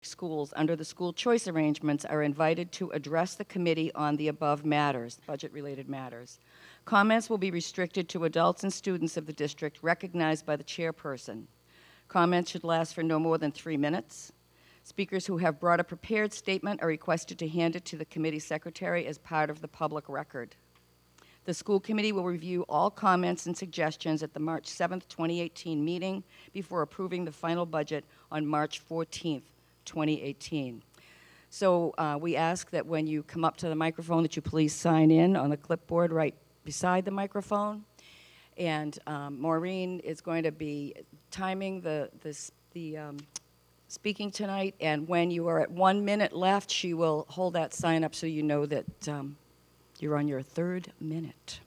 schools under the school choice arrangements are invited to address the committee on the above matters, budget-related matters. Comments will be restricted to adults and students of the district recognized by the chairperson. Comments should last for no more than 3 minutes. Speakers who have brought a prepared statement are requested to hand it to the committee secretary as part of the public record. The school committee will review all comments and suggestions at the March 7th, 2018 meeting before approving the final budget on March 14th, 2018. So we ask that when you come up to the microphone that you please sign in on the clipboard right beside the microphone. And Maureen is going to be timing the speaking tonight, and when you are at 1 minute left, she will hold that sign up so you know that you're on your 3rd minute.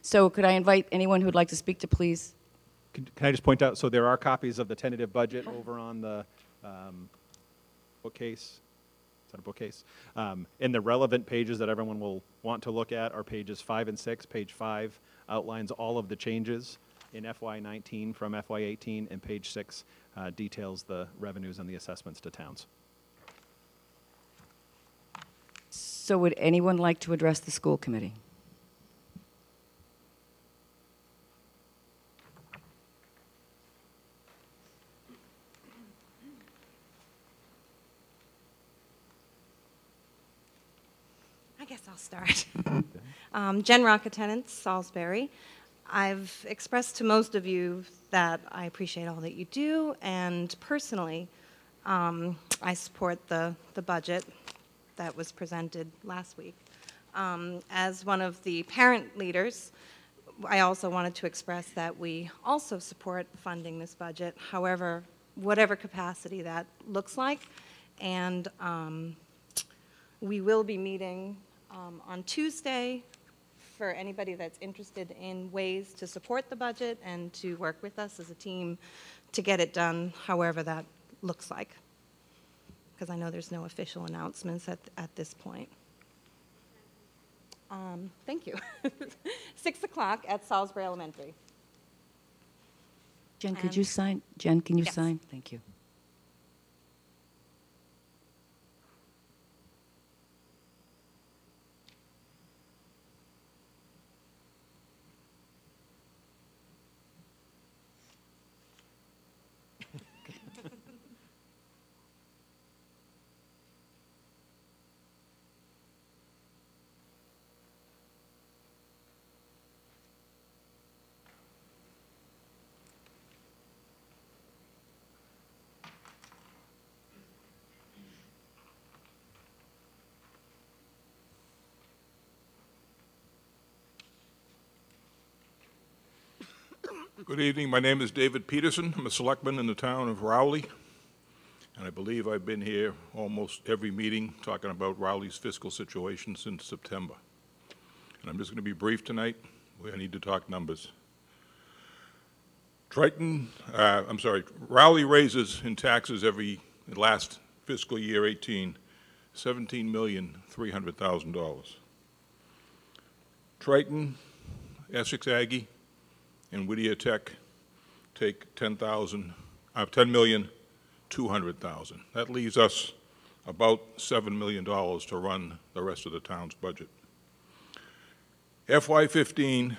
So could I invite anyone who'd like to speak to please? Can I just point out, so there are copies of the tentative budget over on the bookcase. Is that a bookcase? And the relevant pages that everyone will want to look at are pages 5 and 6. Page 5 outlines all of the changes in FY19 from FY18, and page 6 details the revenues and the assessments to towns. So would anyone like to address the school committee? I guess I'll start. Jen Rockattenant, Salisbury. I've expressed to most of you that I appreciate all that you do, and personally, I support the budget that was presented last week. As one of the parent leaders, I also wanted to express that we also support funding this budget, however, whatever capacity that looks like, and we will be meeting on Tuesday for anybody that's interested in ways to support the budget and to work with us as a team to get it done however that looks like, because I know there's no official announcements at this point. Thank you. 6 o'clock at Salisbury Elementary. Jen, could you sign? Jen, can you Yes. sign? Thank you. Good evening. My name is David Peterson. I'm a selectman in the town of Rowley, and I believe I've been here almost every meeting talking about Rowley's fiscal situation since September. And I'm just going to be brief tonight. I need to talk numbers. Rowley raises in taxes last fiscal year 18, $17,300,000. Triton, Essex Aggie, and Whittier Tech take $10,200,000. That leaves us about $7 million to run the rest of the town's budget. FY15,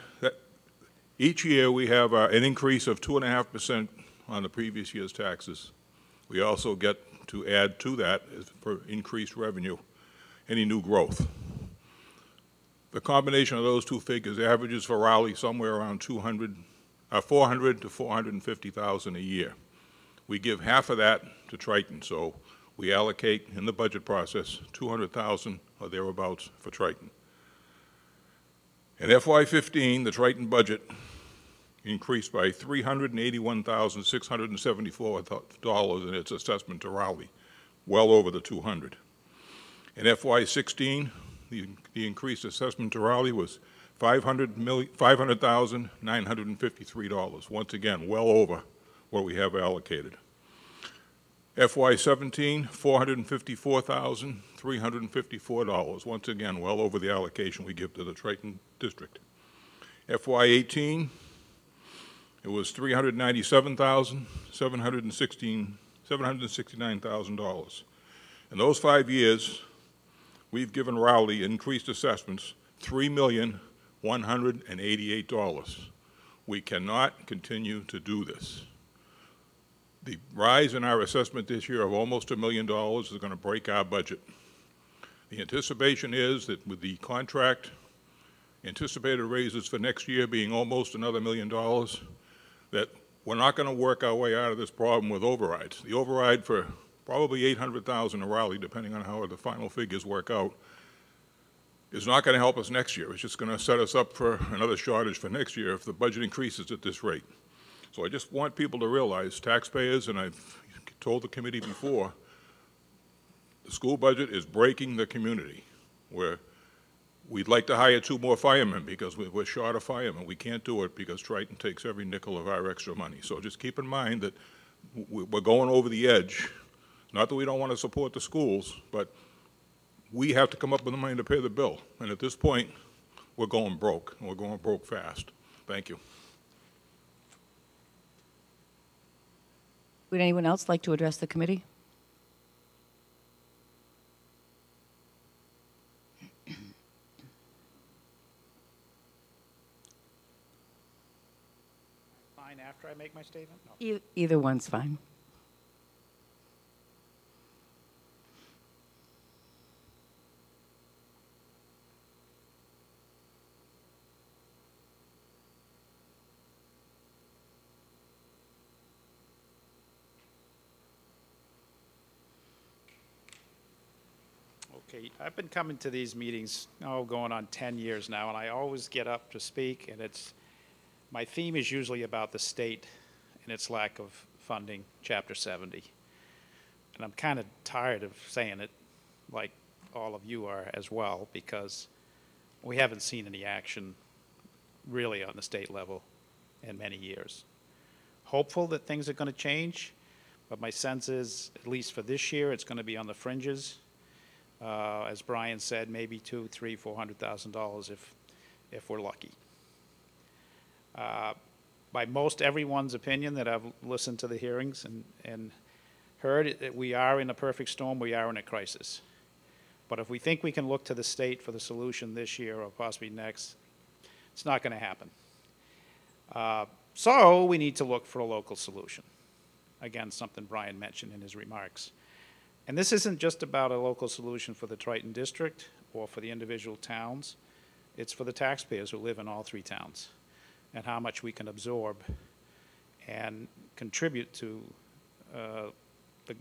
each year we have an increase of 2.5% on the previous year's taxes. We also get to add to that for increased revenue, any new growth. The combination of those two figures averages for Rowley somewhere around $400,000 to $450,000 a year. We give half of that to Triton, so we allocate in the budget process $200,000 or thereabouts for Triton. In FY15, the Triton budget increased by $381,674 in its assessment to Rowley, well over the 200. In FY16, the increased assessment to Rowley was $500,953, once again, well over what we have allocated. FY17, $454,354, once again, well over the allocation we give to the Triton district. FY18, it was $397,769,000, In those 5 years, we've given Rowley increased assessments $3,188,000. We cannot continue to do this. The rise in our assessment this year of almost $1 million is going to break our budget. The anticipation is that with the contract anticipated raises for next year being almost another $1 million, that we're not going to work our way out of this problem with overrides. The override for probably $800,000 in Raleigh, depending on how the final figures work out, is not going to help us next year. It's just going to set us up for another shortage for next year if the budget increases at this rate. So I just want people to realize, taxpayers, and I've told the committee before, the school budget is breaking the community, where we'd like to hire 2 more firemen because we're short of firemen. We can't do it because Triton takes every nickel of our extra money. So just keep in mind that we're going over the edge. Not that we don't want to support the schools, but we have to come up with the money to pay the bill. And at this point, we're going broke, and we're going broke fast. Thank you. Would anyone else like to address the committee? Fine after I make my statement? No. Either one's fine. Okay, I've been coming to these meetings, going on 10 years now, and I always get up to speak, and my theme is usually about the state and its lack of funding Chapter 70. And I'm kind of tired of saying it, like all of you are as well, because we haven't seen any action really on the state level in many years. Hopeful that things are going to change, but my sense is, at least for this year, it's going to be on the fringes. As Brian said, maybe $200,000, $300,000, $400,000 if we're lucky. By most everyone's opinion that I've listened to the hearings and heard, that we are in a perfect storm, we are in a crisis. But if we think we can look to the state for the solution this year or possibly next, it's not going to happen. So we need to look for a local solution. Again, something Brian mentioned in his remarks. And this isn't just about a local solution for the Triton District or for the individual towns. It's for the taxpayers who live in all 3 towns and how much we can absorb and contribute to the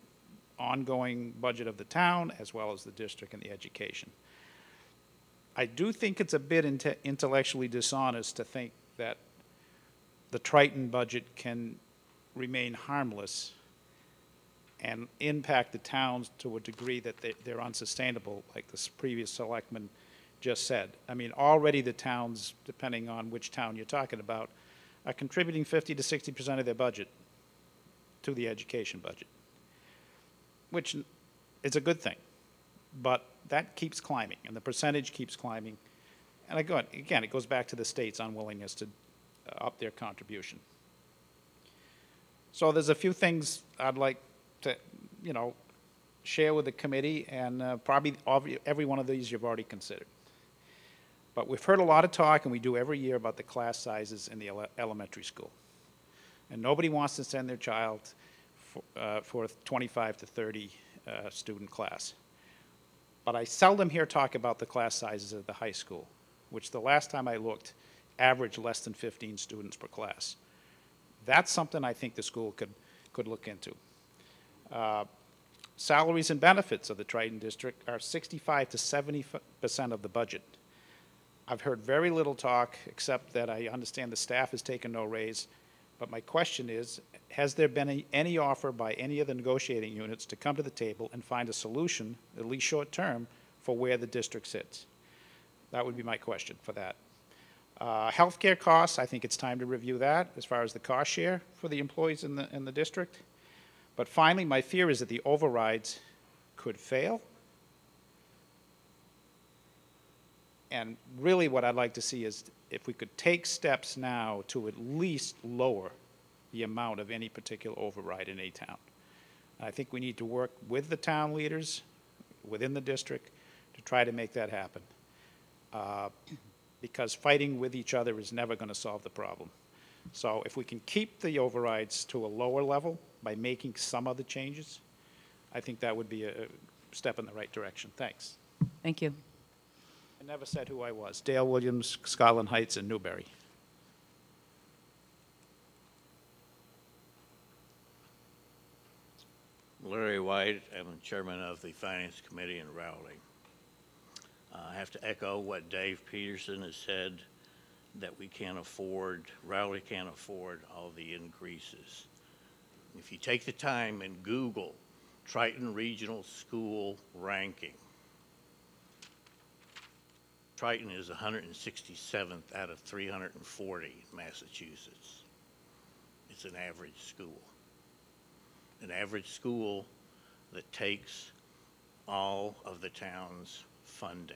ongoing budget of the town as well as the district and the education. I do think it's a bit intellectually dishonest to think that the Triton budget can remain harmless and impact the towns to a degree that they're unsustainable, like the previous selectman just said. I mean, already the towns, depending on which town you're talking about, are contributing 50 to 60% of their budget to the education budget, which is a good thing. But that keeps climbing, and the percentage keeps climbing. And again, it goes back to the state's unwillingness to up their contribution. So there's a few things I'd like to, share with the committee, and probably every one of these you've already considered. But we've heard a lot of talk, and we do every year, about the class sizes in the elementary school. And nobody wants to send their child for a 25 to 30 student class. But I seldom hear talk about the class sizes at the high school, which the last time I looked, averaged less than 15 students per class. That's something I think the school could look into. Salaries and benefits of the Triton District are 65 to 70% of the budget. I've heard very little talk, except that I understand the staff has taken no raise. But my question is, has there been any offer by any of the negotiating units to come to the table and find a solution, at least short term, for where the district sits? That would be my question for that. Healthcare costs, I think it's time to review that as far as the cost share for the employees in the district. But finally, my fear is that the overrides could fail. And really what I'd like to see is if we could take steps now to at least lower the amount of any particular override in a town. I think we need to work with the town leaders within the district to try to make that happen. Because fighting with each other is never going to solve the problem. So if we can keep the overrides to a lower level by making some of the changes, I think that would be a step in the right direction. Thanks. Thank you. I never said who I was. Dale Williams, Scotland Heights, and Newbury. Larry White, I'm chairman of the Finance Committee in Rowley. I have to echo what Dave Peterson has said, that we can't afford, Rowley can't afford all the increases. If you take the time and Google Triton Regional School ranking, Triton is 167th out of 340 in Massachusetts. It's an average school. An average school that takes all of the town's funding.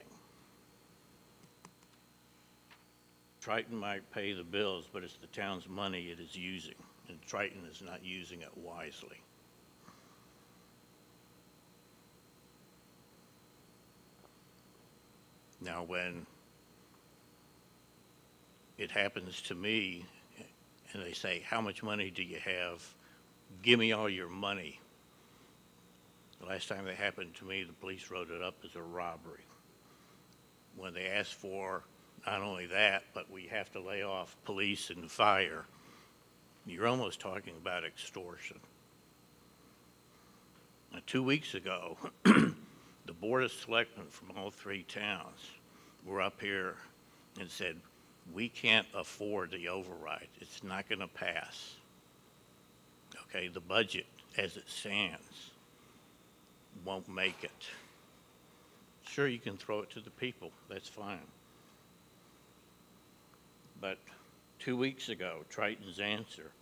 Triton might pay the bills, but it's the town's money it is using, and Triton is not using it wisely. Now, when it happens to me, and they say, how much money do you have? Give me all your money. The last time that happened to me, the police wrote it up as a robbery. When they asked for not only that, but we have to lay off police and fire, you're almost talking about extortion. Now, 2 weeks ago, the Board of Selectmen from all three towns were up here and said, we can't afford the override. It's not going to pass. Okay, the budget as it stands won't make it. Sure, you can throw it to the people. That's fine. But 2 weeks ago, Triton's answer,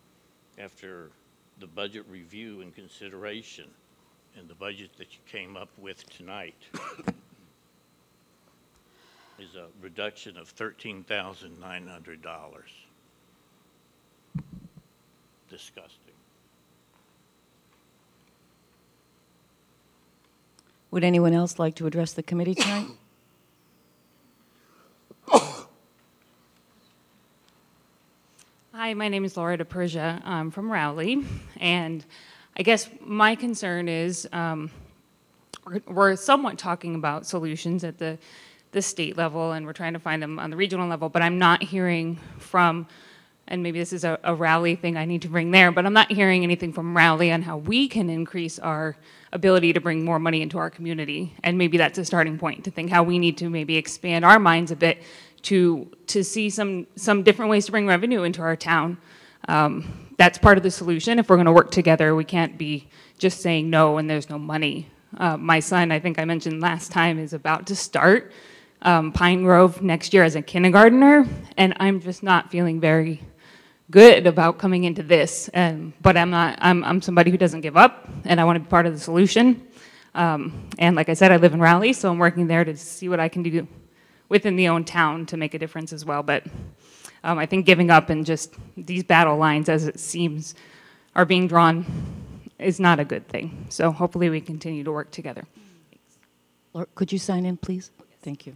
after the budget review and consideration and the budget that you came up with tonight, is a reduction of $13,900. Disgusting. Would anyone else like to address the committee tonight? Hi, my name is Laura DePersia. I'm from Rowley, and I guess my concern is we're somewhat talking about solutions at the state level, and we're trying to find them on the regional level, but I'm not hearing from, and maybe this is a Rowley thing I need to bring there, but I'm not hearing anything from Rowley on how we can increase our ability to bring more money into our community. And maybe that's a starting point to think how we need to maybe expand our minds a bit to see some different ways to bring revenue into our town. That's part of the solution. If we're gonna work together, we can't be just saying no when there's no money. My son, I think I mentioned last time, is about to start Pine Grove next year as a kindergartner, and I'm just not feeling very good about coming into this. But I'm somebody who doesn't give up, and I want to be part of the solution. And like I said, I live in Rowley, so I'm working there to see what I can do within the own town to make a difference as well. But I think giving up and just these battle lines, as it seems, are being drawn is not a good thing. So hopefully we continue to work together. Laura, could you sign in, please? Thank you.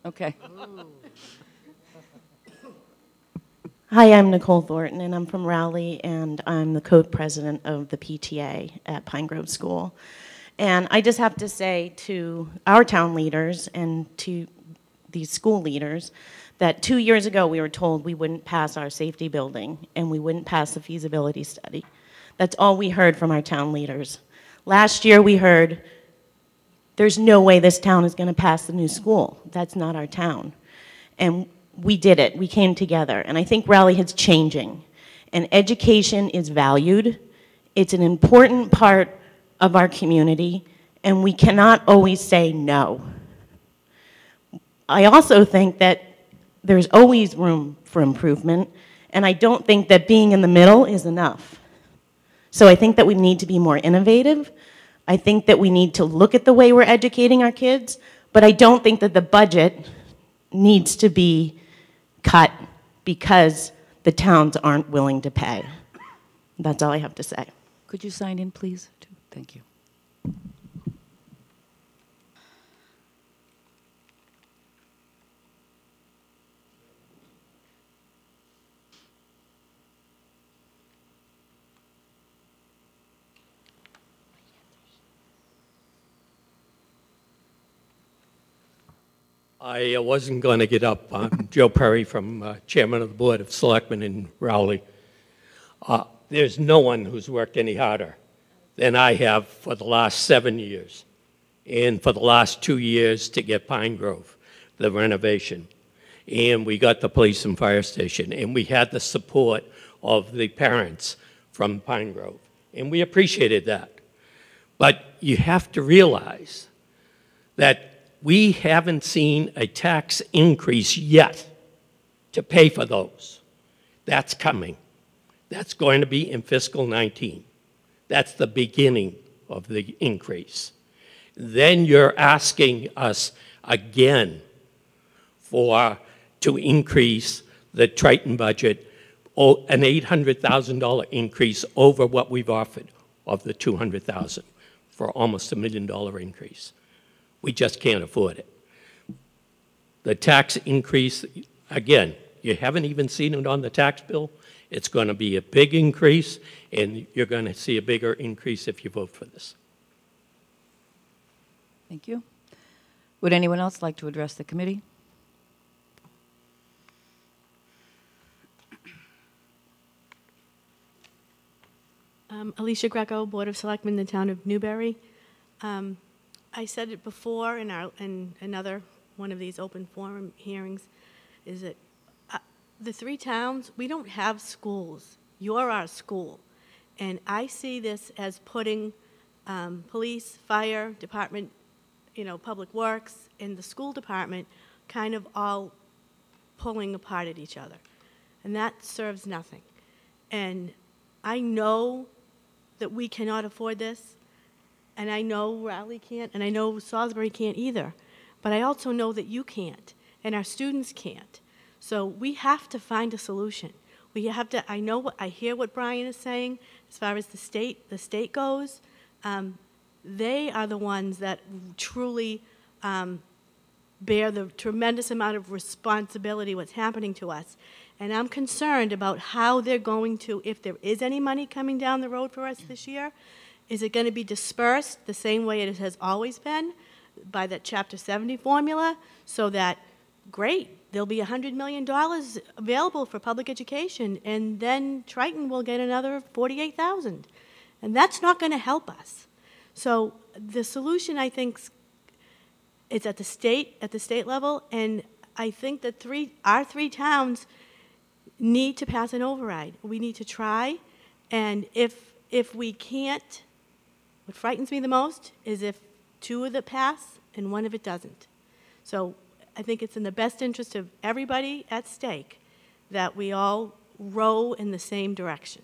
Okay. Hi, I'm Nicole Thornton, and I'm from Rowley, and I'm the co-president of the PTA at Pine Grove School. And I just have to say to our town leaders and to these school leaders that 2 years ago we were told we wouldn't pass our safety building and we wouldn't pass the feasibility study. That's all we heard from our town leaders. Last year we heard, there's no way this town is going to pass the new school. That's not our town. And we did it. We came together. And I think Rowley is changing. And education is valued. It's an important part of our community. And we cannot always say no. I also think that there's always room for improvement, and I don't think that being in the middle is enough. So I think that we need to be more innovative. I think that we need to look at the way we're educating our kids, but I don't think that the budget needs to be cut because the towns aren't willing to pay. That's all I have to say. Could you sign in, please? Thank you. I wasn't going to get up. I'm Joe Perry, from Chairman of the Board of Selectmen in Rowley. There's no one who's worked any harder than I have for the last 7 years, and for the last 2 years to get Pine Grove, the renovation. And we got the police and fire station, and we had the support of the parents from Pine Grove, and we appreciated that. But you have to realize that we haven't seen a tax increase yet to pay for those. That's coming. That's going to be in fiscal 19. That's the beginning of the increase. Then you're asking us again to increase the Triton budget, an $800,000 increase over what we've offered of the $200,000 for almost $1 million increase. We just can't afford it. The tax increase, again, you haven't even seen it on the tax bill. It's going to be a big increase, and you're going to see a bigger increase if you vote for this. Thank you. Would anyone else like to address the committee? Alicia Greco, Board of Selectmen, the town of Newbury. I said it before in another one of these open forum hearings, is that the three towns, we don't have schools. You're our school. And I see this as putting police, fire department, public works, and the school department kind of all pulling apart at each other. And that serves nothing. And I know that we cannot afford this, and I know Raleigh can't, and I know Salisbury can't either. But I also know that you can't, and our students can't. So we have to find a solution. We have to, I hear what Brian is saying as far as the state goes. They are the ones that truly bear the tremendous amount of responsibility what's happening to us. And I'm concerned about how they're going to, if there is any money coming down the road for us this year, is it going to be dispersed the same way it has always been by that Chapter 70 formula, so that, great, there'll be $100 million available for public education, and then Triton will get another $48,000. And that's not going to help us. So the solution, I think, is at the state level, and I think that our three towns need to pass an override. We need to try, and if we can't, what frightens me the most is if two of it pass and one of it doesn't. So I think it's in the best interest of everybody at stake that we all row in the same direction.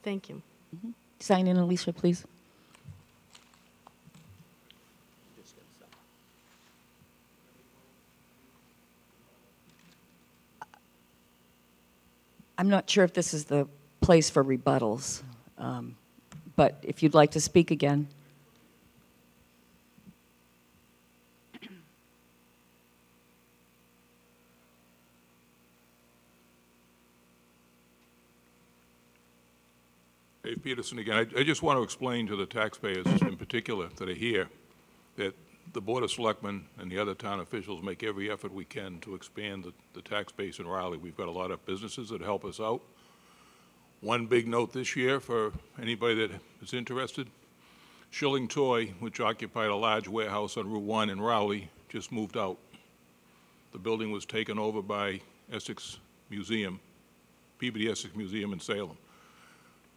Thank you. Mm-hmm. Sign in, Alicia, please. I'm not sure if this is the place for rebuttals, but if you'd like to speak again. Dave Peterson again. I just want to explain to the taxpayers in particular that are here that the Board of Selectmen and the other town officials make every effort we can to expand the tax base in Raleigh. We've got a lot of businesses that help us out. One big note this year for anybody that is interested, Schilling Toy, which occupied a large warehouse on Route 1 in Raleigh, just moved out. The building was taken over by Essex Museum, Peabody Essex Museum in Salem.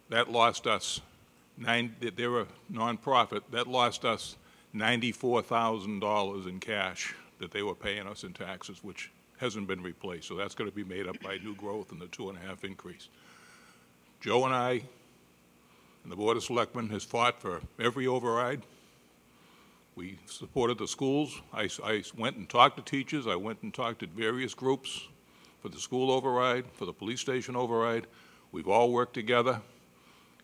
That lost us, they're a nonprofit, that lost us $94,000 in cash that they were paying us in taxes, which hasn't been replaced. So that's going to be made up by new growth and the 2.5 increase. Joe and I and the Board of Selectmen has fought for every override. We supported the schools. I went and talked to teachers. I went and talked to various groups for the school override, for the police station override. We've all worked together,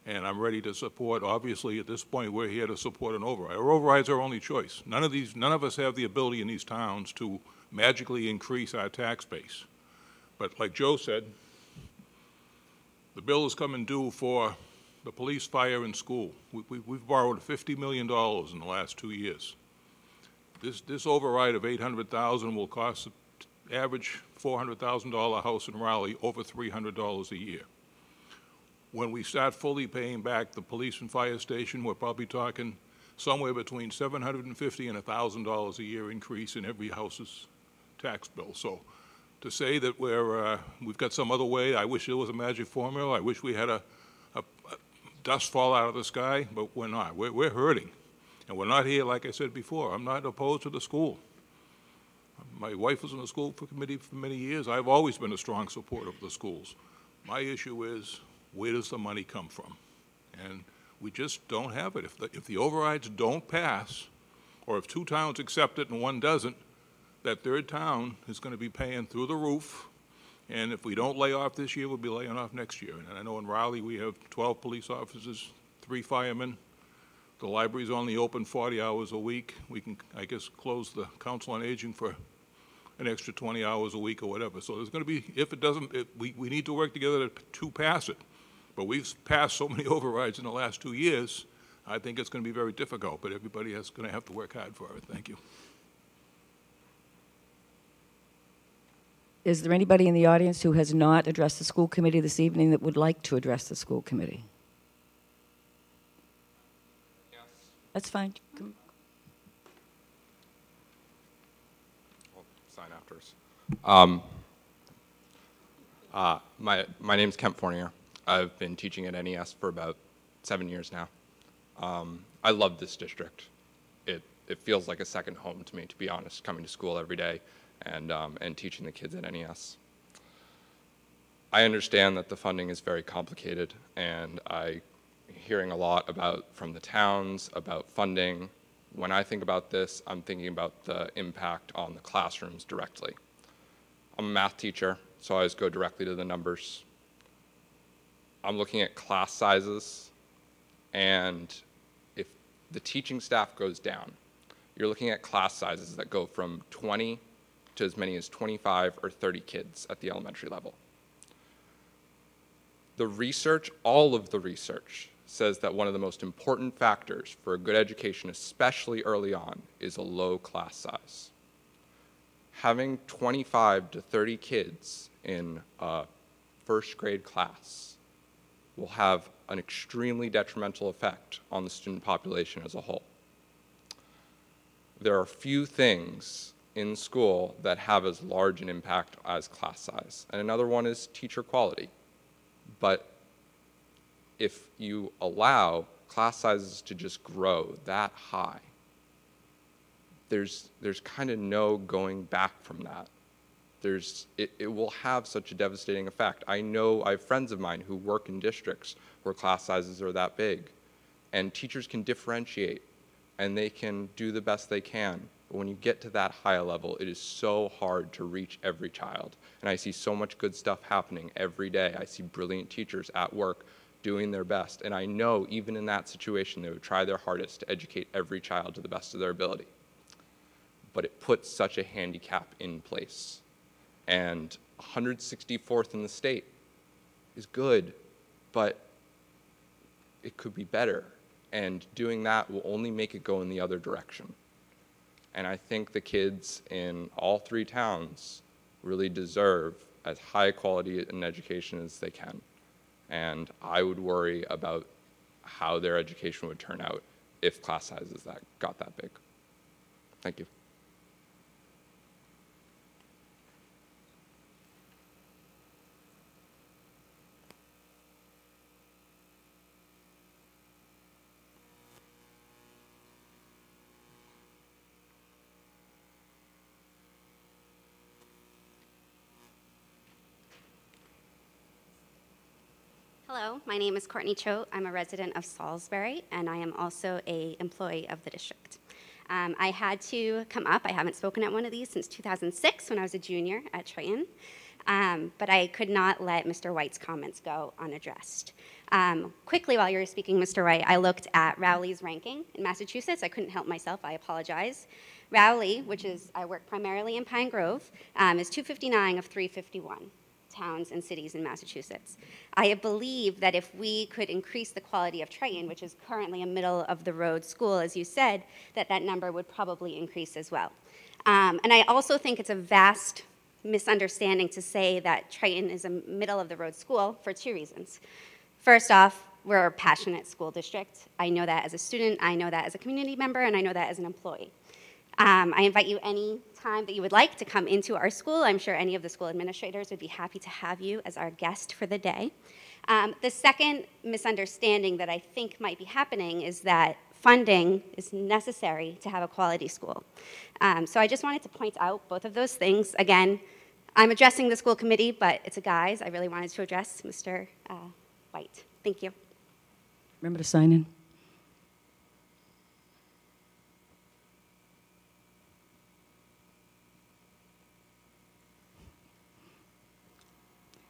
and I'm ready to support. Obviously, at this point, we're here to support an override. Our override's our only choice. None of us have the ability in these towns to magically increase our tax base. But like Joe said, the bill is coming due for the police, fire, and school. We've borrowed $50 million in the last 2 years. This override of $800,000 will cost the average $400,000 house in Raleigh over $300 a year. When we start fully paying back the police and fire station, we're probably talking somewhere between $750 and $1,000 a year increase in every house's tax bill. So to say that we've got some other way, I wish there was a magic formula. I wish we had a dust fall out of the sky, but we're not. We're hurting. And we're not here, like I said before. I'm not opposed to the school. My wife was in the school committee for many years. I've always been a strong supporter of the schools. My issue is, where does the money come from? And we just don't have it. If the overrides don't pass, or if 2 towns accept it and 1 doesn't, that 3rd town is going to be paying through the roof. And if we don't lay off this year, we'll be laying off next year. And I know in Raleigh we have 12 police officers, 3 firemen. The library's only open 40 hours a week. We can, I guess, close the Council on Aging for an extra 20 hours a week or whatever. So there's going to be, if it doesn't, we need to work together to pass it. But we've passed so many overrides in the last 2 years, I think it's going to be very difficult, but everybody is going to have to work hard for it. Thank you. Is there anybody in the audience who has not addressed the school committee this evening that would like to address the school committee? Yes. That's fine. I'll sign afterwards. My name's Kemp Fournier. I've been teaching at NES for about 7 years now. I love this district. It feels like a second home to me, to be honest, coming to school every day and teaching the kids at NES. I understand that the funding is very complicated, and I'm hearing a lot from the towns about funding. When I think about this, I'm thinking about the impact on the classrooms directly. I'm a math teacher, so I always go directly to the numbers. I'm looking at class sizes, and if the teaching staff goes down, you're looking at class sizes that go from 20 to as many as 25 or 30 kids at the elementary level. The research, all of the research, says that one of the most important factors for a good education, especially early on, is a low class size. Having 25 to 30 kids in a first grade class will have an extremely detrimental effect on the student population as a whole. There are few things in school that have as large an impact as class size, and another one is teacher quality. But if you allow class sizes to just grow that high, there's kind of no going back from that. It will have such a devastating effect. I have friends of mine who work in districts where class sizes are that big, and teachers can differentiate and they can do the best they can. But when you get to that higher level, it is so hard to reach every child. And I see so much good stuff happening every day. I see brilliant teachers at work doing their best. And I know even in that situation, they would try their hardest to educate every child to the best of their ability. But it puts such a handicap in place. And 164th in the state is good, but it could be better. And doing that will only make it go in the other direction. And I think the kids in all 3 towns really deserve as high quality an education as they can. And I would worry about how their education would turn out if class sizes got that big. Thank you. Hello, my name is Courtney Choate. I'm a resident of Salisbury, and I am also an employee of the district. I had to come up. I haven't spoken at one of these since 2006 when I was a junior at Triton, but I could not let Mr. White's comments go unaddressed. Quickly, while you were speaking, Mr. White, I looked at Rowley's ranking in Massachusetts. I couldn't help myself. I apologize. Rowley, which is, I work primarily in Pine Grove, is 259 of 351 towns and cities in Massachusetts. I believe that if we could increase the quality of Triton, which is currently a middle-of-the-road school, as you said, that that number would probably increase as well. And I also think it's a vast misunderstanding to say that Triton is a middle-of-the-road school for two reasons. First off, we're a passionate school district. I know that as a student, I know that as a community member, and I know that as an employee. I invite you any time that you would like to come into our school. I'm sure any of the school administrators would be happy to have you as our guest for the day. The second misunderstanding that I think might be happening is that funding is necessary to have a quality school. So I just wanted to point out both of those things. Again, I'm addressing the school committee, but it's a guise. I really wanted to address Mr. White. Thank you. Remember to sign in.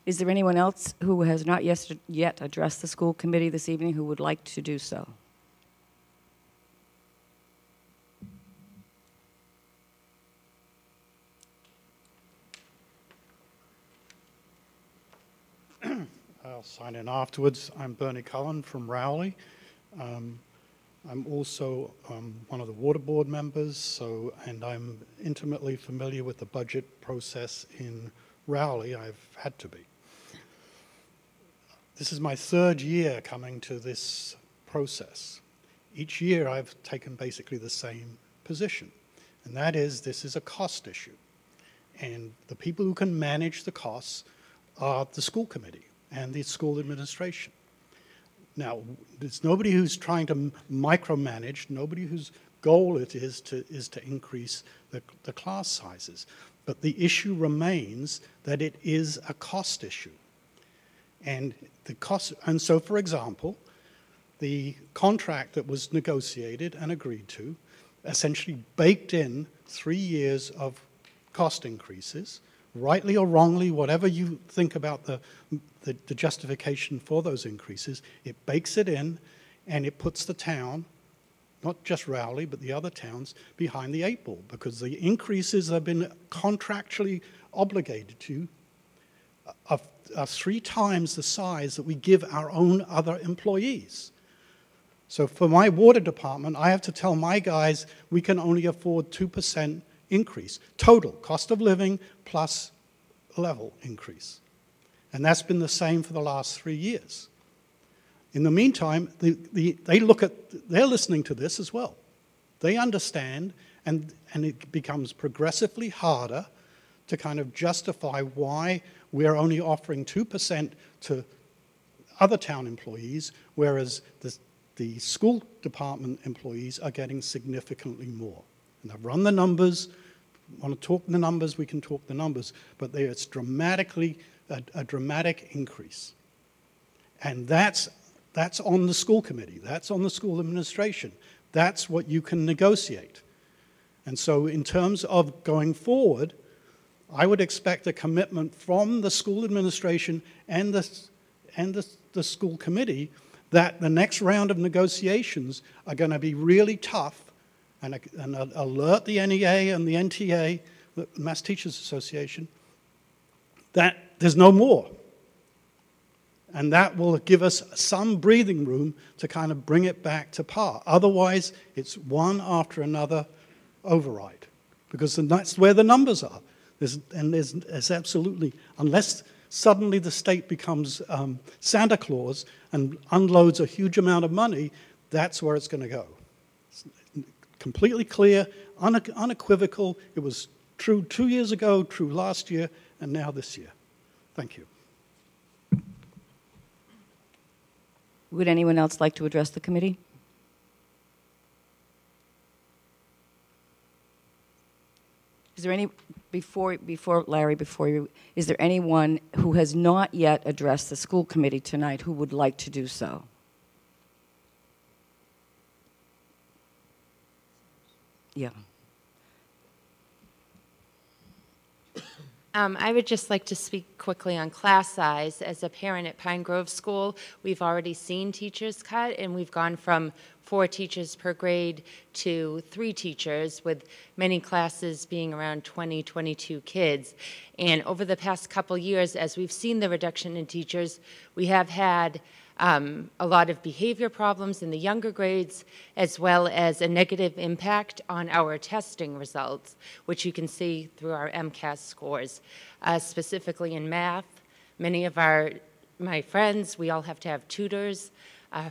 Is there anyone else who has not yet addressed the school committee this evening who would like to do so? I'll sign in afterwards. I'm Bernie Cullen from Rowley. I'm also one of the water board members, and I'm intimately familiar with the budget process in Rowley. I've had to be. This is my third year coming to this process. Each year I've taken basically the same position, and that is this is a cost issue. And the people who can manage the costs are the school committee and the school administration. Now, there's nobody who's trying to micromanage, nobody whose goal it is to increase the class sizes. But the issue remains that it is a cost issue. And so, for example, the contract that was negotiated and agreed to essentially baked in 3 years of cost increases, rightly or wrongly, whatever you think about the justification for those increases, it bakes it in and it puts the town, not just Rowley, but the other towns, behind the eight ball, because the increases have been contractually obligated to are 3 times the size that we give our own other employees. So for my water department, I have to tell my guys we can only afford 2% increase, total cost of living plus level increase. And that's been the same for the last 3 years. In the meantime, they're listening to this as well. They understand, and it becomes progressively harder to kind of justify why we're only offering 2% to other town employees, whereas the school department employees are getting significantly more. And I've run the numbers. Want to talk the numbers, we can talk the numbers, but it's dramatically a dramatic increase. And that's on the school committee, that's on the school administration. That's what you can negotiate. And so in terms of going forward, I would expect a commitment from the school administration and the school committee that the next round of negotiations are going to be really tough and alert the NEA and the NTA, the Mass Teachers Association, that there's no more. And that will give us some breathing room to kind of bring it back to par. Otherwise, it's one after another override, because that's where the numbers are. There's absolutely, unless suddenly the state becomes Santa Claus and unloads a huge amount of money, that's where it's going to go. It's completely clear, unequivocal. It was true 2 years ago, true last year, and now this year. Thank you. Would anyone else like to address the committee? Is there any, before Larry, before you, is there anyone who has not yet addressed the school committee tonight who would like to do so? Yeah. I would just like to speak quickly on class size. As a parent at Pine Grove School, we've already seen teachers cut, and we've gone from 4 teachers per grade to 3 teachers, with many classes being around 20, 22 kids. And over the past couple years, as we've seen the reduction in teachers, we have had a lot of behavior problems in the younger grades, as well as a negative impact on our testing results, which you can see through our MCAS scores. Specifically in math, many of my friends, we all have to have tutors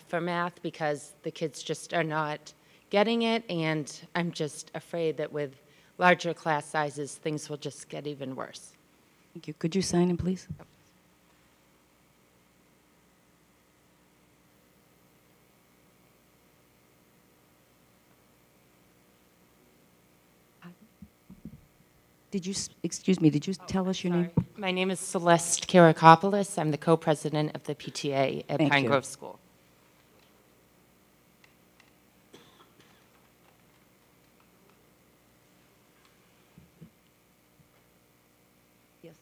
for math because the kids just are not getting it, and I'm just afraid that with larger class sizes, things will just get even worse. Thank you. Could you sign in, please? Did you, excuse me, did you tell us your name? My name is Celeste Kirakopoulos. I'm the co-president of the PTA at Thank Pine you. Grove School. Yes.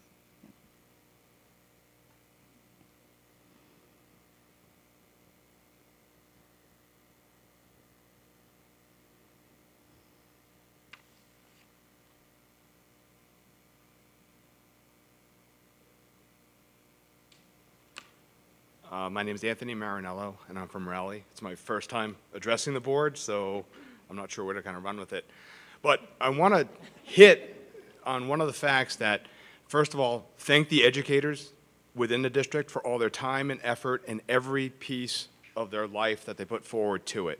My name is Anthony Marinello, and I'm from Raleigh. It's my first time addressing the board, so I'm not sure where to kind of run with it. But I want to hit on one of the facts that, first of all, thank the educators within the district for all their time and effort and every piece of their life that they put forward to it,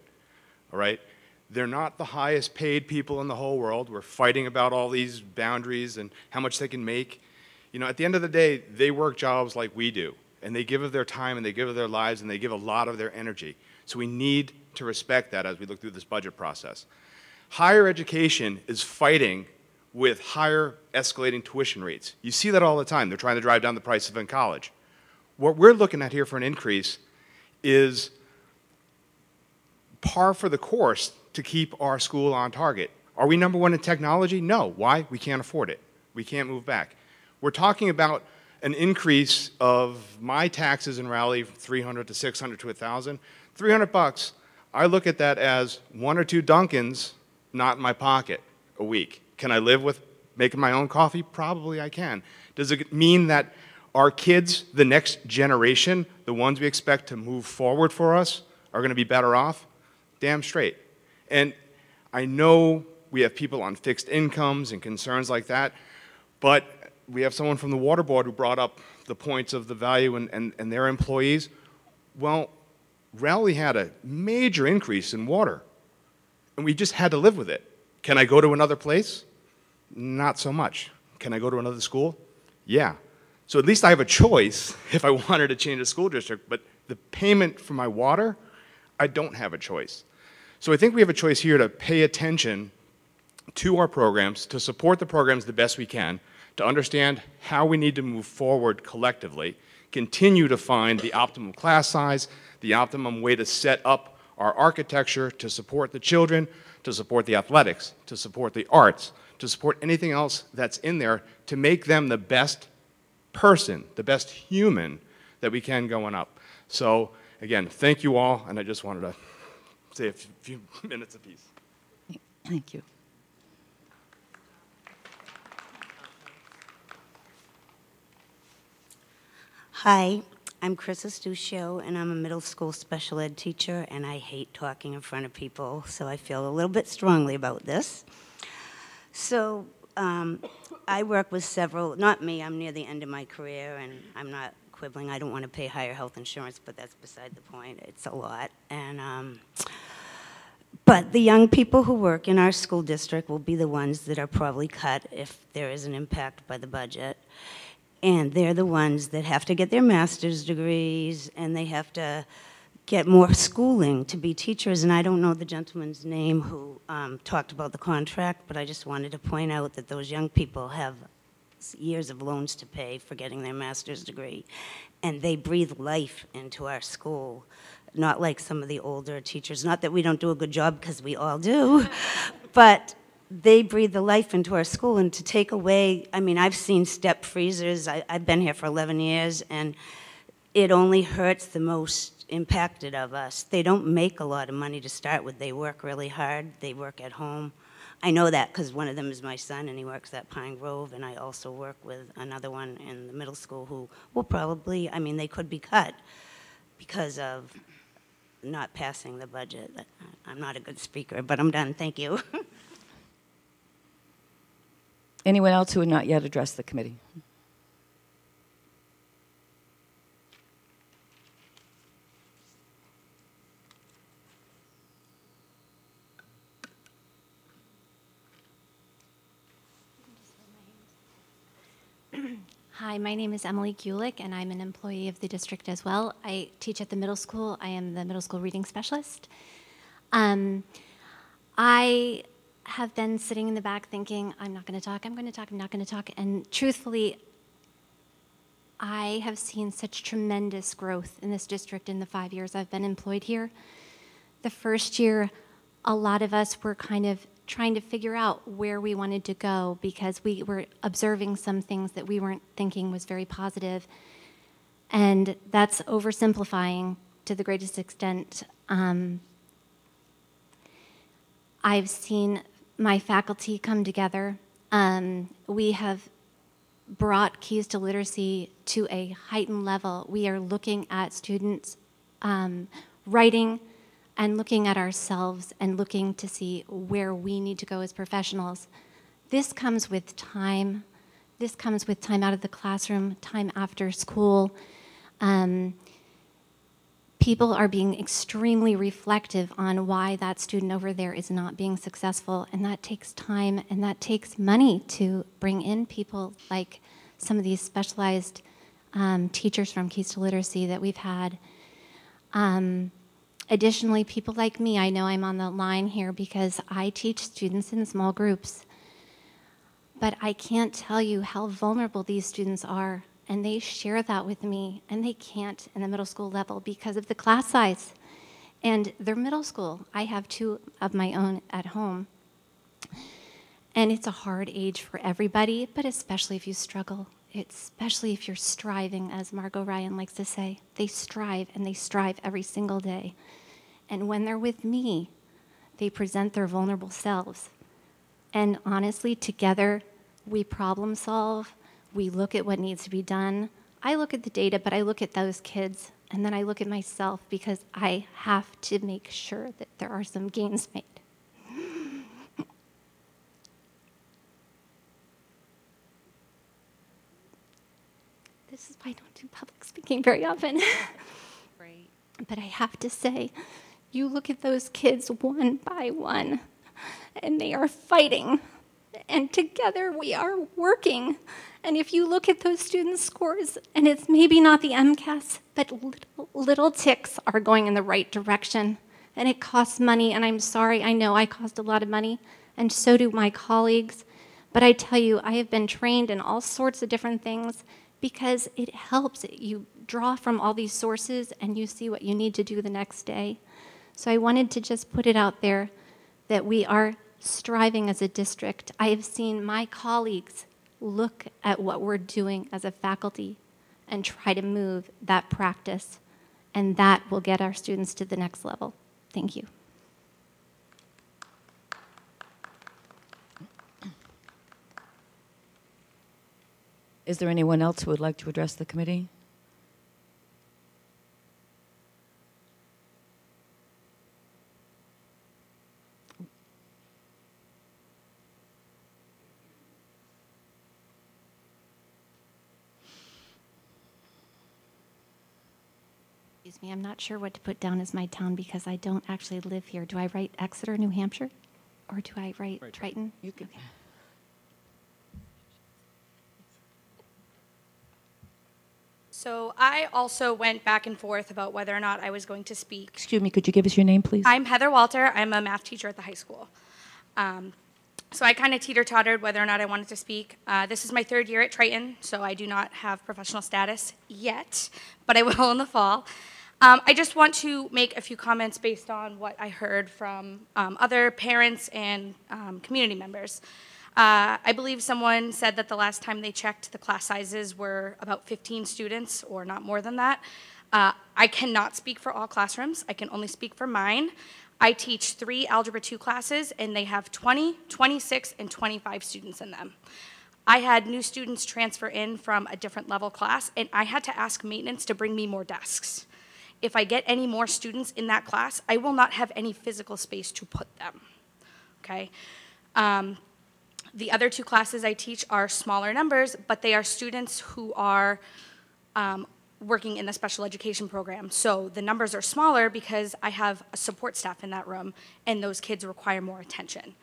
all right? They're not the highest paid people in the whole world. We're fighting about all these boundaries and how much they can make. You know, at the end of the day, they work jobs like we do. And they give of their time, and they give of their lives, and they give a lot of their energy. So we need to respect that as we look through this budget process. Higher education is fighting with higher escalating tuition rates. You see that all the time. They're trying to drive down the price of in college. What we're looking at here for an increase is par for the course to keep our school on target. Are we number 1 in technology? No. Why? We can't afford it. We can't move back. We're talking about an increase of my taxes in Raleigh from 300 to 600 to 1,000. 300 bucks, I look at that as 1 or 2 Dunkins not in my pocket a week. Can I live with making my own coffee? Probably I can. Does it mean that our kids, the next generation, the ones we expect to move forward for us, are going to be better off? Damn straight. And I know we have people on fixed incomes and concerns like that, but we have someone from the water board who brought up the points of the value and their employees. Well, Raleigh had a major increase in water, and we just had to live with it. Can I go to another place? Not so much. Can I go to another school? Yeah. So at least I have a choice if I wanted to change a school district, but the payment for my water, I don't have a choice. So I think we have a choice here to pay attention to our programs, to support the programs the best we can, to understand how we need to move forward collectively, continue to find the optimum class size, the optimum way to set up our architecture to support the children, to support the athletics, to support the arts, to support anything else that's in there to make them the best person, the best human that we can going up. So again, thank you all, and I just wanted to say a few minutes apiece. Thank you. Hi, I'm Chris Estuccio, and I'm a middle school special ed teacher, and I hate talking in front of people, so I feel a little bit strongly about this. So I work with several, not me, I'm near the end of my career, and I'm not quibbling. I don't want to pay higher health insurance, but that's beside the point. It's a lot. And but the young people who work in our school district will be the ones that are probably cut if there is an impact by the budget. And they're the ones that have to get their master's degrees, and they have to get more schooling to be teachers. And I don't know the gentleman's name who talked about the contract, but I just wanted to point out that those young people have years of loans to pay for getting their master's degree. And they breathe life into our school, not like some of the older teachers. Not that we don't do a good job, because we all do, but they breathe the life into our school. And to take away, I mean, I've seen step freezers. I've been here for 11 years, and it only hurts the most impacted of us. They don't make a lot of money to start with. They work really hard. They work at home. I know that because one of them is my son, and he works at Pine Grove, and I also work with another one in the middle school who will probably, I mean, they could be cut because of not passing the budget. I'm not a good speaker, but I'm done. Thank you. Anyone else who had not yet addressed the committee? Hi, my name is Emily Gulick, and I'm an employee of the district as well. I teach at the middle school. I am the middle school reading specialist. I have been sitting in the back thinking, I'm not going to talk, I'm going to talk, I'm not going to talk. And truthfully, I have seen such tremendous growth in this district in the 5 years I've been employed here. The first year, a lot of us were kind of trying to figure out where we wanted to go because we were observing some things that we weren't thinking was very positive. And that's oversimplifying to the greatest extent. I've seen my faculty come together. We have brought Keys to Literacy to a heightened level. We are looking at students writing and looking at ourselves and looking to see where we need to go as professionals. This comes with time. This comes with time out of the classroom, time after school. People are being extremely reflective on why that student over there is not being successful, and that takes time and that takes money to bring in people like some of these specialized teachers from Keys to Literacy that we've had. Additionally, people like me, I know I'm on the line here because I teach students in small groups, but I can't tell you how vulnerable these students are, and they share that with me, and they can't in the middle school level because of the class size. And they're middle school. I have 2 of my own at home. And it's a hard age for everybody, but especially if you struggle. Especially if you're striving, as Margot Ryan likes to say. They strive, and they strive every single day. And when they're with me, they present their vulnerable selves. And honestly, together, we problem solve. We look at what needs to be done. I look at the data, but I look at those kids, and then I look at myself because I have to make sure that there are some gains made. This is why I don't do public speaking very often. Right. But I have to say, you look at those kids one by one, and they are fighting, and together we are working. And if you look at those students' scores, and it's maybe not the MCAS, but little ticks are going in the right direction. And it costs money, and I'm sorry, I know I cost a lot of money, and so do my colleagues. But I tell you, I have been trained in all sorts of different things, because it helps. You draw from all these sources and you see what you need to do the next day. So I wanted to just put it out there that we are striving as a district. I have seen my colleagues look at what we're doing as a faculty and try to move that practice, and that will get our students to the next level. Thank you. Is there anyone else who would like to address the committee? Excuse me, I'm not sure what to put down as my town because I don't actually live here. Do I write Exeter, New Hampshire? Or do I write Triton? You can. Okay. So I also went back and forth about whether or not I was going to speak. Excuse me, could you give us your name, please? I'm Heather Walter. I'm a math teacher at the high school. So I kind of teeter-tottered whether or not I wanted to speak. This is my 3rd year at Triton, so I do not have professional status yet, but I will in the fall. I just want to make a few comments based on what I heard from other parents and community members. I believe someone said that the last time they checked, the class sizes were about 15 students or not more than that. I cannot speak for all classrooms. I can only speak for mine. I teach 3 Algebra 2 classes, and they have 20, 26, and 25 students in them. I had new students transfer in from a different level class, and I had to ask maintenance to bring me more desks. If I get any more students in that class, I will not have any physical space to put them, okay? The other 2 classes I teach are smaller numbers, but they are students who are working in the special education program. So the numbers are smaller because I have a support staff in that room, and those kids require more attention.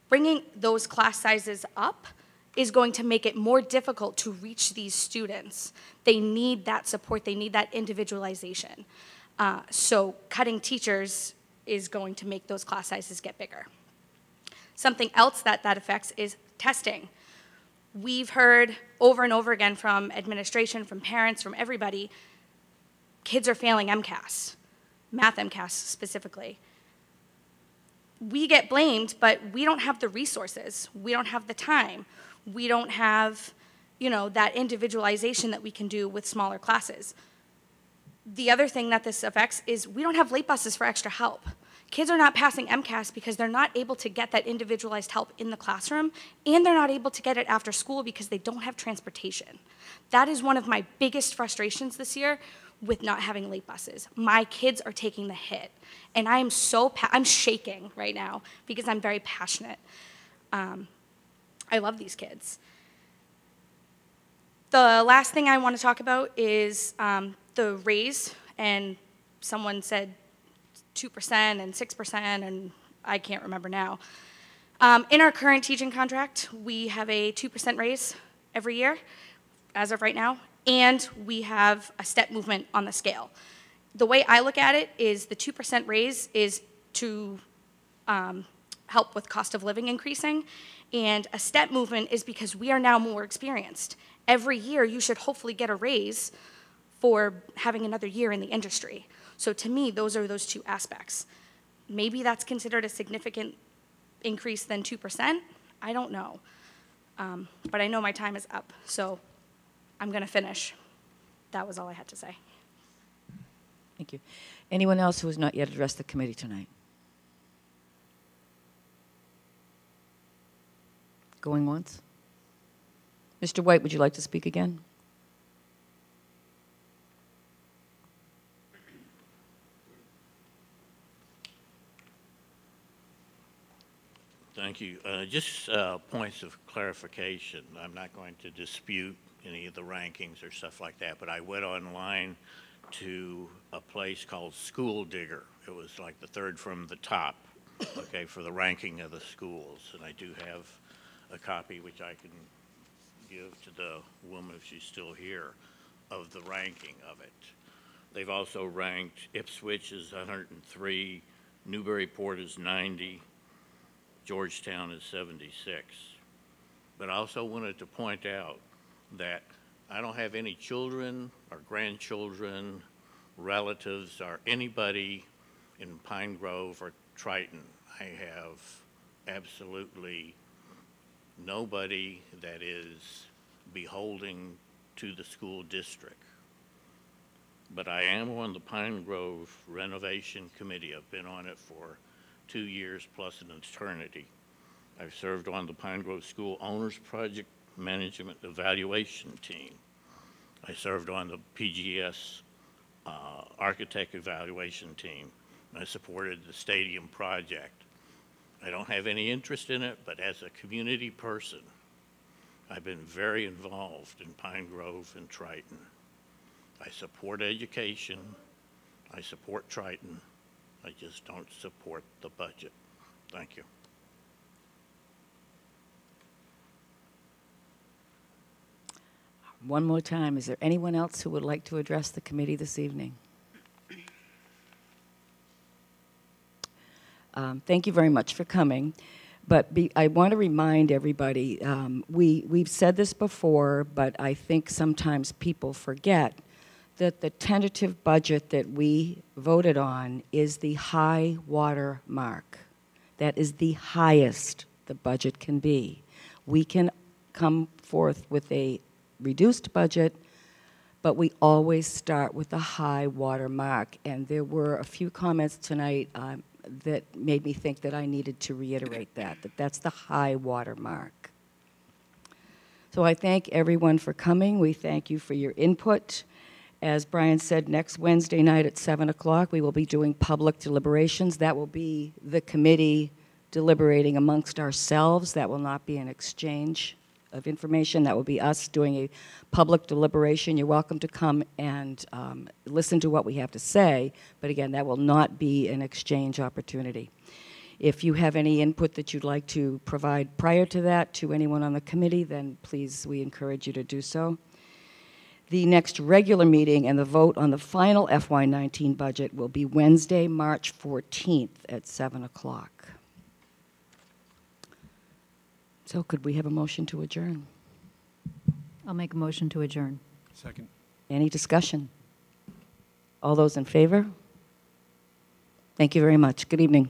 Bringing those class sizes up is going to make it more difficult to reach these students. They need that support. They need that individualization. So cutting teachers is going to make those class sizes get bigger. Something else that affects is testing. We've heard over and over again from administration, from parents, from everybody, kids are failing MCAS, math MCAS specifically. We get blamed, but we don't have the resources. We don't have the time. We don't have, that individualization that we can do with smaller classes. The other thing that this affects is we don't have late buses for extra help. Kids are not passing MCAS because they're not able to get that individualized help in the classroom, and they're not able to get it after school because they don't have transportation. That is one of my biggest frustrations this year with not having late buses. My kids are taking the hit, and I am I'm shaking right now because I'm very passionate. I love these kids. The last thing I want to talk about is the raise, and someone said 2% and 6%, and I can't remember now. In our current teaching contract, we have a 2% raise every year, as of right now, and we have a step movement on the scale. The way I look at it is the 2% raise is to help with cost of living increasing, and a step movement is because we are now more experienced. Every year, you should hopefully get a raise for having another year in the industry. So to me, those are those 2 aspects. Maybe that's considered a significant increase than 2%. I don't know. But I know my time is up, so I'm going to finish. That was all I had to say. Thank you. Anyone else who has not yet addressed the committee tonight? Going once? Mr. White, would you like to speak again? Thank you. Just points of clarification. I'm not going to dispute any of the rankings or stuff like that, but I went online to a place called School Digger. It was like the 3rd from the top, okay, for the ranking of the schools. And I do have a copy which I can give to the woman if she's still here of the ranking of it. They've also ranked Ipswich is 103, Newburyport is 90, Georgetown is 76. But I also wanted to point out that I don't have any children or grandchildren, relatives, or anybody in Pine Grove or Triton. I have absolutely nobody that is beholding to the school district. But I am on the Pine Grove Renovation Committee. I've been on it for 2 years plus an eternity. I've served on the Pine Grove School Owners Project Management Evaluation Team. I served on the PGS Architect Evaluation Team. I supported the stadium project. I don't have any interest in it, but as a community person, I've been very involved in Pine Grove and Triton. I support education. I support Triton. I just don't support the budget. Thank you. One more time, is there anyone else who would like to address the committee this evening? Thank you very much for coming. But I want to remind everybody, we've said this before, but I think sometimes people forget that the tentative budget that we voted on is the high water mark. That is the highest the budget can be. We can come forth with a reduced budget, but we always start with the high water mark. And there were a few comments tonight that made me think that I needed to reiterate that that's the high water mark. So I thank everyone for coming. We thank you for your input. As Brian said, next Wednesday night at 7 o'clock, we will be doing public deliberations. That will be the committee deliberating amongst ourselves. That will not be an exchange of information. That will be us doing a public deliberation. You're welcome to come and listen to what we have to say, but again, that will not be an exchange opportunity. If you have any input that you'd like to provide prior to that to anyone on the committee, then please, we encourage you to do so. The next regular meeting and the vote on the final FY19 budget will be Wednesday, March 14th at 7 o'clock. So could we have a motion to adjourn? I'll make a motion to adjourn. Second. Any discussion? All those in favor? Thank you very much. Good evening.